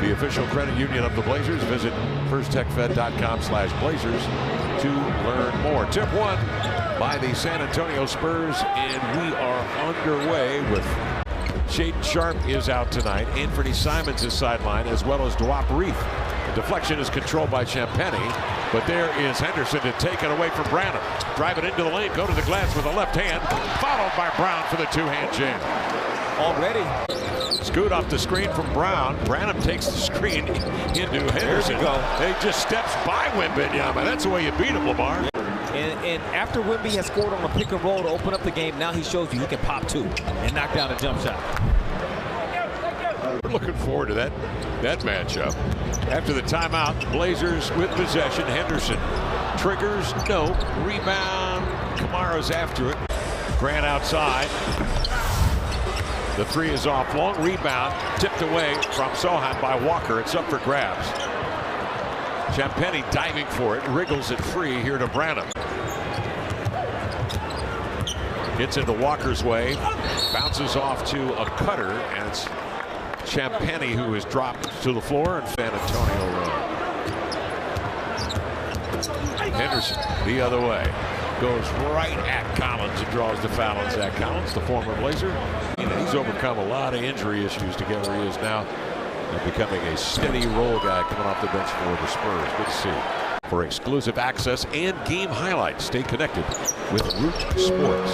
the official credit union of the Blazers. Visit firsttechfed.com/blazers to learn more. Tip 1 by the San Antonio Spurs, and we are underway with Shaedon Sharpe is out tonight. Anthony Simons is sidelined, as well as Dwap Reith. The deflection is controlled by Champagnie, but there is Henderson to take it away from Branham. Drive it into the lane, go to the glass with a left hand, followed by Brown for the two-hand jam. Already. Scoot off the screen from Brown. Branham takes the screen into Henderson. He just steps by Wembanyama. That's the way you beat him, Lamar. And after Wemby has scored on a pick and roll to open up the game, now he shows you he can pop two and knock down a jump shot. We're looking forward to that matchup. After the timeout, Blazers with possession. Henderson triggers, no. Rebound, Kamara's after it. Grant outside. The three is off. Long rebound, tipped away from Sohan by Walker. It's up for grabs. Champagnie diving for it, wriggles it free here to Branham. Gets into Walker's way, bounces off to a cutter, and it's Champagnie who is dropped to the floor, and San Antonio Henderson the other way. Goes right at Collins and draws the foul on Zach Collins, the former Blazer. He's overcome a lot of injury issues to get where he is now. Becoming a steady role guy coming off the bench for the Spurs. Good to see. For exclusive access and game highlights, stay connected with Root Sports.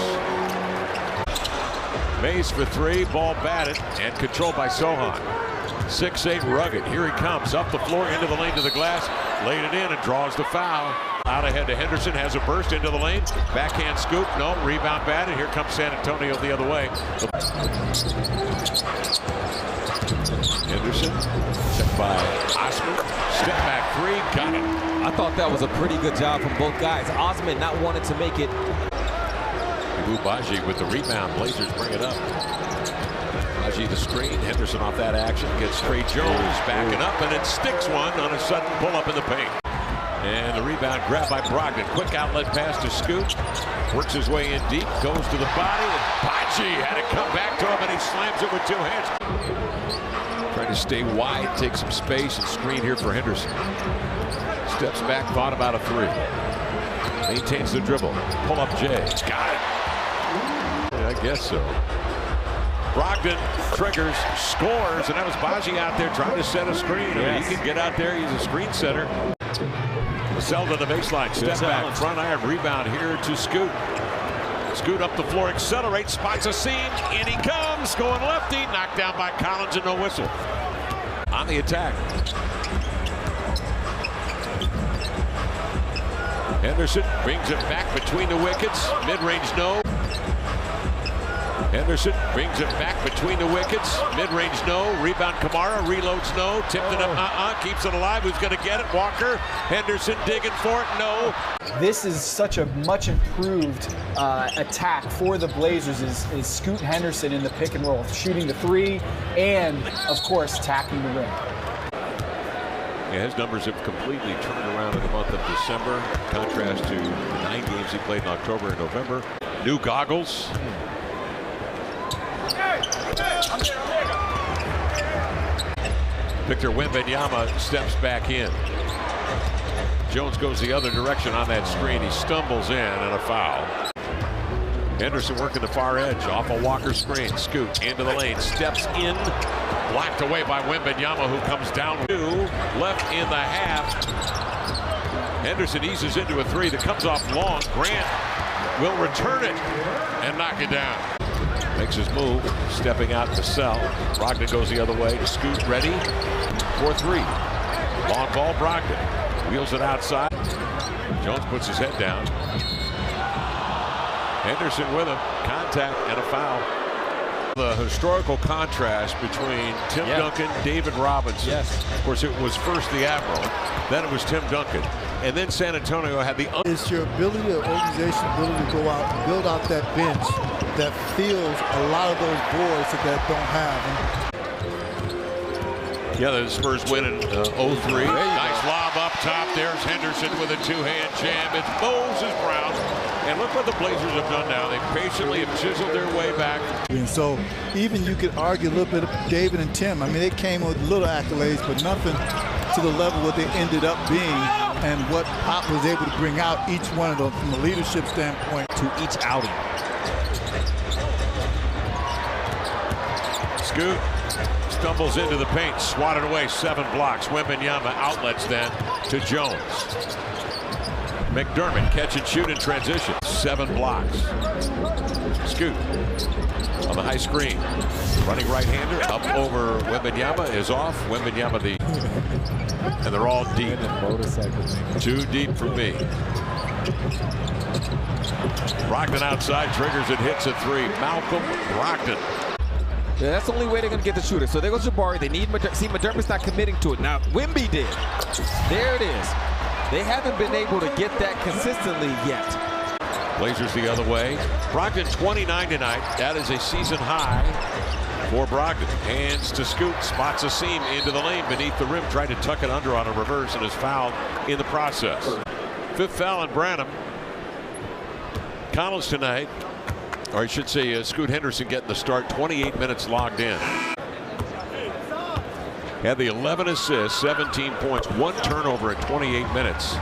Mays for three, ball batted and controlled by Sohan. 6'8" rugged. Here he comes up the floor into the lane to the glass. Laid it in and draws the foul. Out ahead to Henderson, has a burst into the lane. Backhand scoop, no, rebound batted. Here comes San Antonio the other way. Henderson, checked by Osman. Step back three, got it. I thought that was a pretty good job from both guys. Osman not wanting to make it. Baji with the rebound. Blazers bring it up. Baji the screen. Henderson off that action. Gets Trey Jones backing up, and it sticks one on a sudden pull up in the paint. And the rebound grabbed by Brogdon. Quick outlet pass to Scoot. Works his way in deep. Goes to the body. And Baji had it come back to him, and he slams it with two hands. Trying to stay wide, take some space, and screen here for Henderson. Steps back, thought about a three. Maintains the dribble. Pull up Jay. Got it. Yeah, I guess so. Brogdon triggers, scores, and that was Baji out there trying to set a screen. Yes. I mean, he can get out there. He's a screen setter. Sell to the baseline. Step back, front iron, rebound here to Scoot. Scoot up the floor, accelerates, spots a seam, and he comes, going lefty, knocked down by Collins and no whistle. On the attack. Henderson brings it back between the wickets. Mid-range, no. Henderson brings it back between the wickets. Mid-range, no. Rebound, Kamara. Reloads, no. Tipped it up, keeps it alive. Who's going to get it? Walker. Henderson digging for it, no. This is such a much improved attack for the Blazers is Scoot Henderson in the pick and roll, shooting the three and, of course, attacking the rim. Yeah, his numbers have completely turned around in the month of December, in contrast to the 9 games he played in October and November. New goggles. Victor Wembanyama steps back in. Jones goes the other direction on that screen. He stumbles in and a foul. Henderson working the far edge off a Walker screen. Scoot into the lane, steps in, blocked away by Wembanyama, who comes down. Two left in the half. Henderson eases into a three that comes off long. Grant will return it and knock it down. Makes his move, stepping out to sell. Brogdon goes the other way. Scoot ready for three. Long ball, Brogdon. Wheels it outside. Jones puts his head down. Henderson with him. Contact and a foul. The historical contrast between Tim Duncan, David Robinson. Yes. Of course, it was first the Admiral, then it was Tim Duncan, and then San Antonio had the... It's your ability, the organization's ability to go out and build out that bench that fills a lot of those boards that don't have. Yeah, the Spurs win in 0-3. Nice lob up top. There's Henderson with a two-hand jam. It's Moses Brown And look what the Blazers have done now. They patiently have chiseled their way back. And so even you could argue a little bit of David and Tim. I mean, they came with little accolades, but nothing to the level what they ended up being and what Pop was able to bring out each one of them from a leadership standpoint. To each outing. Scoot stumbles into the paint, swatted away, 7 blocks. Wembanyama outlets then to Jones. McDermott catch and shoot in transition, 7 blocks. Scoot on the high screen, running right-hander up over Wembanyama is off. Wembanyama and they're all deep. Too deep for me. Brogdon outside, triggers and hits a 3. Malcolm Brogdon. Yeah, that's the only way they're going to get the shooter. So there goes Jabari. They need see McDermott's not committing to it. Now Wemby did. There it is. They haven't been able to get that consistently yet. Blazers the other way. Brogdon 29 tonight. That is a season high for Brogdon. Hands to Scoot. Spots a seam into the lane beneath the rim. Tried to tuck it under on a reverse and is fouled in the process. 5th foul on Branham. Connells tonight, or I should say Scoot Henderson getting the start. 28 minutes logged in. Had the 11 assists, 17 points, 1 turnover in 28 minutes.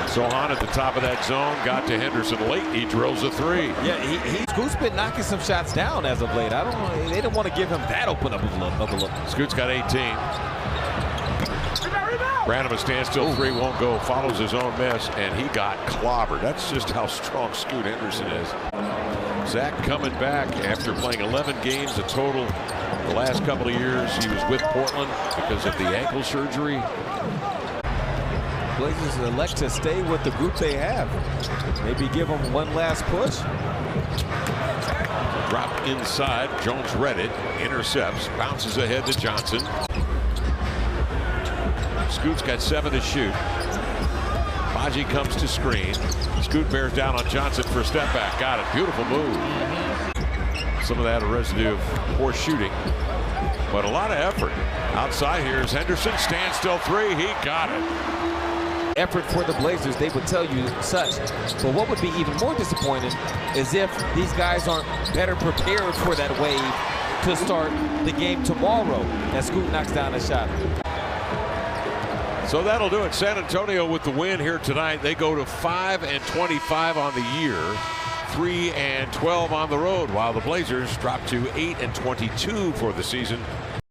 Sohan at the top of that zone, got to Henderson late. He drills a 3. Yeah, Scoot's been knocking some shots down as of late. I don't know. They didn't want to give him that open up of a look. Scoot's got 18. Branham, a standstill 3, won't go. Follows his own miss, and he got clobbered. That's just how strong Scoot Henderson is. Zach coming back after playing 11 games a total the last couple of years. He was with Portland because of the ankle surgery. Blazers elect to stay with the group they have. Maybe give them one last push. Drop inside. Jones read it. Intercepts. Bounces ahead to Johnson. Scoot's got 7 to shoot. Baji comes to screen. Scoot bears down on Johnson for a step back. Got it. Beautiful move. Some of that a residue of poor shooting, but a lot of effort. Outside here is Henderson. Standstill 3. He got it. Effort for the Blazers, they would tell you such. But what would be even more disappointing is if these guys aren't better prepared for that wave to start the game tomorrow as Scoot knocks down a shot. So that'll do it. San Antonio with the win here tonight. They go to 5-25 on the year, 3-12 on the road, while the Blazers drop to 8-22 for the season.